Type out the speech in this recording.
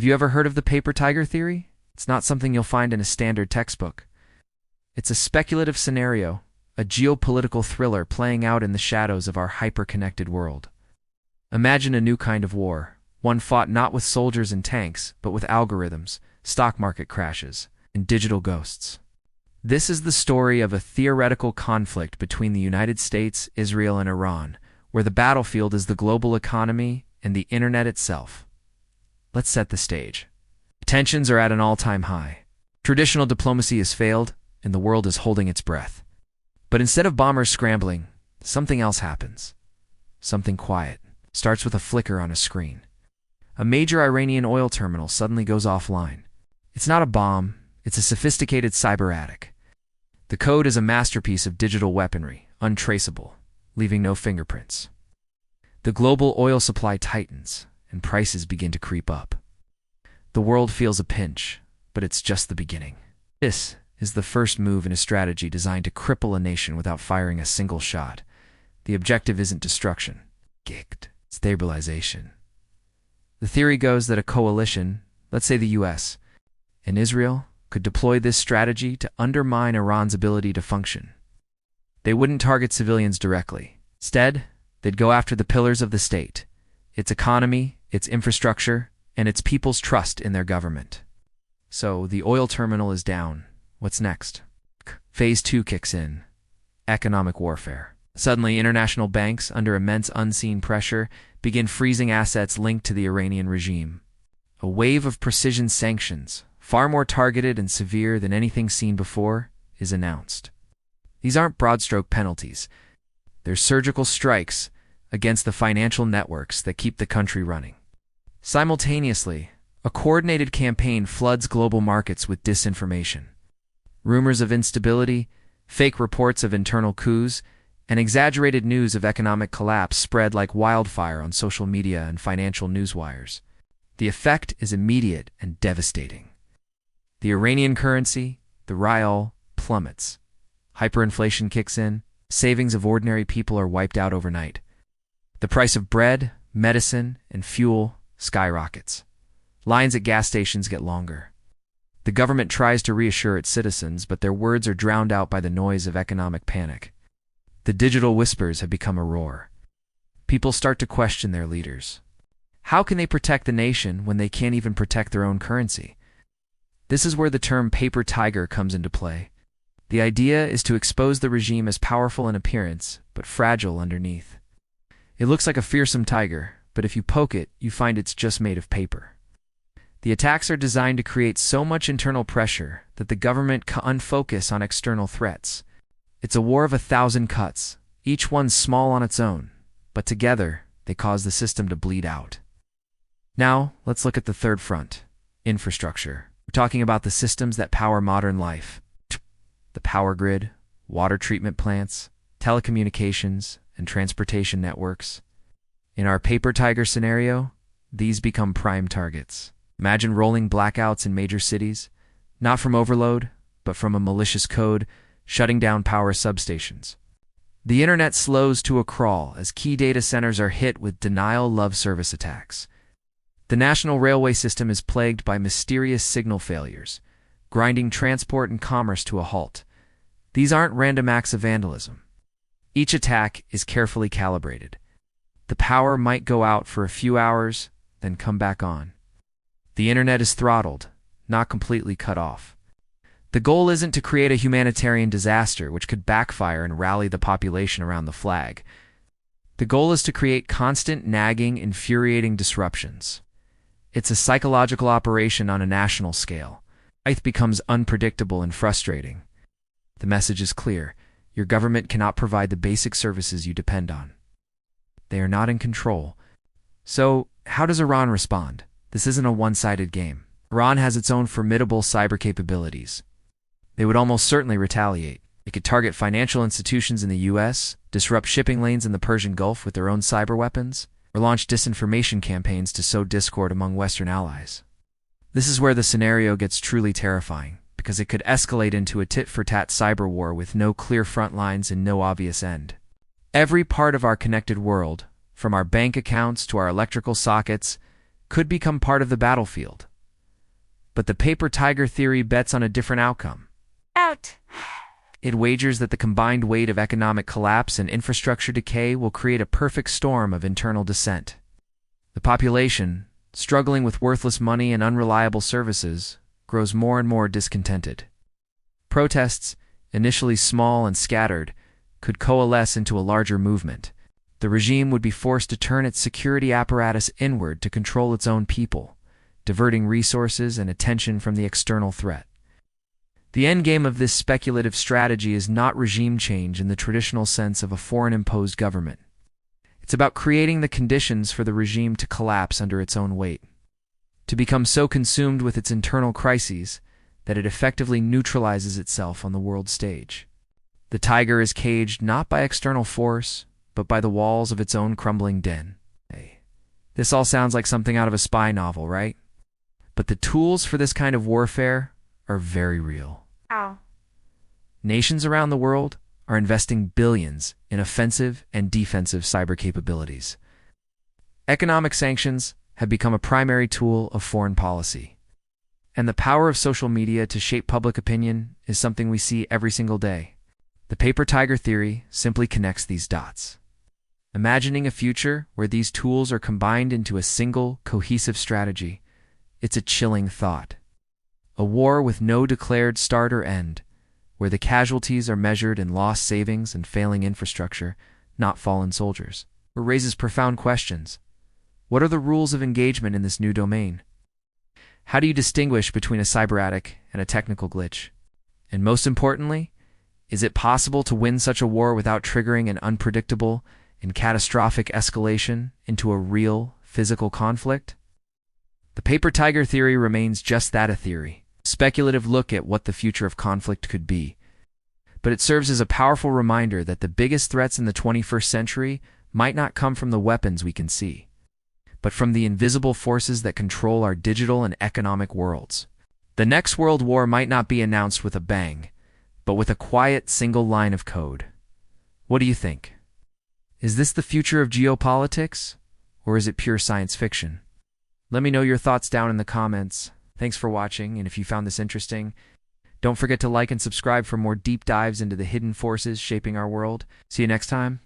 Have you ever heard of the paper tiger theory? It's not something you'll find in a standard textbook. It's a speculative scenario, a geopolitical thriller playing out in the shadows of our hyper-connected world. Imagine a new kind of war, one fought not with soldiers and tanks, but with algorithms, stock market crashes, and digital ghosts. This is the story of a theoretical conflict between the United States, Israel, and Iran, where the battlefield is the global economy and the internet itself. Let's set the stage. Tensions are at an all-time high. Traditional diplomacy has failed, and the world is holding its breath. But instead of bombers scrambling, something else happens. Something quiet. Starts with a flicker on a screen. A major Iranian oil terminal suddenly goes offline. It's not a bomb, it's a sophisticated cyber attic. The code is a masterpiece of digital weaponry, untraceable, leaving no fingerprints. The global oil supply tightens, and prices begin to creep up. The world feels a pinch, but it's just the beginning. This is the first move in a strategy designed to cripple a nation without firing a single shot. The objective isn't destruction, it's stabilization. The theory goes that a coalition, let's say the US, and Israel, could deploy this strategy to undermine Iran's ability to function. They wouldn't target civilians directly. Instead, they'd go after the pillars of the state, its economy, its infrastructure, and its people's trust in their government. So, the oil terminal is down. What's next? Phase 2 kicks in. Economic warfare. Suddenly, international banks, under immense unseen pressure, begin freezing assets linked to the Iranian regime. A wave of precision sanctions, far more targeted and severe than anything seen before, is announced. These aren't broad-stroke penalties. They're surgical strikes against the financial networks that keep the country running. Simultaneously, a coordinated campaign floods global markets with disinformation. Rumors of instability, fake reports of internal coups, and exaggerated news of economic collapse spread like wildfire on social media and financial newswires. The effect is immediate and devastating. The Iranian currency, the rial, plummets. Hyperinflation kicks in. Savings of ordinary people are wiped out overnight. The price of bread, medicine, and fuel skyrockets. Lines at gas stations get longer. The government tries to reassure its citizens, but their words are drowned out by the noise of economic panic. The digital whispers have become a roar. People start to question their leaders. How can they protect the nation when they can't even protect their own currency? This is where the term paper tiger comes into play. The idea is to expose the regime as powerful in appearance, but fragile underneath. It looks like a fearsome tiger, but if you poke it, you find it's just made of paper. The attacks are designed to create so much internal pressure that the government can't focus on external threats. It's a war of 1,000 cuts, each one small on its own, but together they cause the system to bleed out. Now, let's look at the third front, infrastructure. We're talking about the systems that power modern life. The power grid, water treatment plants, telecommunications, and transportation networks. In our paper tiger scenario, these become prime targets. Imagine rolling blackouts in major cities, not from overload, but from a malicious code, shutting down power substations. The internet slows to a crawl as key data centers are hit with denial-of service attacks. The national railway system is plagued by mysterious signal failures, grinding transport and commerce to a halt. These aren't random acts of vandalism. Each attack is carefully calibrated. The power might go out for a few hours, then come back on. The internet is throttled, not completely cut off. The goal isn't to create a humanitarian disaster which could backfire and rally the population around the flag. The goal is to create constant, nagging, infuriating disruptions. It's a psychological operation on a national scale. Life becomes unpredictable and frustrating. The message is clear. Your government cannot provide the basic services you depend on. They are not in control. So, how does Iran respond? This isn't a one-sided game. Iran has its own formidable cyber capabilities. They would almost certainly retaliate. They could target financial institutions in the US, disrupt shipping lanes in the Persian Gulf with their own cyber weapons, or launch disinformation campaigns to sow discord among Western allies. This is where the scenario gets truly terrifying, because it could escalate into a tit-for-tat cyber war with no clear front lines and no obvious end. Every part of our connected world, from our bank accounts to our electrical sockets, could become part of the battlefield. But the paper tiger theory bets on a different outcome. Out. It wagers that the combined weight of economic collapse and infrastructure decay will create a perfect storm of internal dissent. The population, struggling with worthless money and unreliable services, grows more and more discontented. Protests, initially small and scattered, could coalesce into a larger movement. The regime would be forced to turn its security apparatus inward to control its own people, diverting resources and attention from the external threat. The endgame of this speculative strategy is not regime change in the traditional sense of a foreign-imposed government. It's about creating the conditions for the regime to collapse under its own weight, to become so consumed with its internal crises that it effectively neutralizes itself on the world stage. The tiger is caged not by external force, but by the walls of its own crumbling den. This all sounds like something out of a spy novel, right? But the tools for this kind of warfare are very real. Ow. Nations around the world are investing billions in offensive and defensive cyber capabilities. Economic sanctions have become a primary tool of foreign policy. And the power of social media to shape public opinion is something we see every single day. The paper tiger theory simply connects these dots. Imagining a future where these tools are combined into a single, cohesive strategy, it's a chilling thought. A war with no declared start or end, where the casualties are measured in lost savings and failing infrastructure, not fallen soldiers. It raises profound questions. What are the rules of engagement in this new domain? How do you distinguish between a cyberattack and a technical glitch? And most importantly, is it possible to win such a war without triggering an unpredictable and catastrophic escalation into a real, physical conflict? The paper tiger theory remains just that, a theory, a speculative look at what the future of conflict could be. But it serves as a powerful reminder that the biggest threats in the 21st century might not come from the weapons we can see, but from the invisible forces that control our digital and economic worlds. The next world war might not be announced with a bang, but with a quiet single line of code. What do you think? Is this the future of geopolitics, or is it pure science fiction? Let me know your thoughts down in the comments. Thanks for watching, and if you found this interesting, don't forget to like and subscribe for more deep dives into the hidden forces shaping our world. See you next time.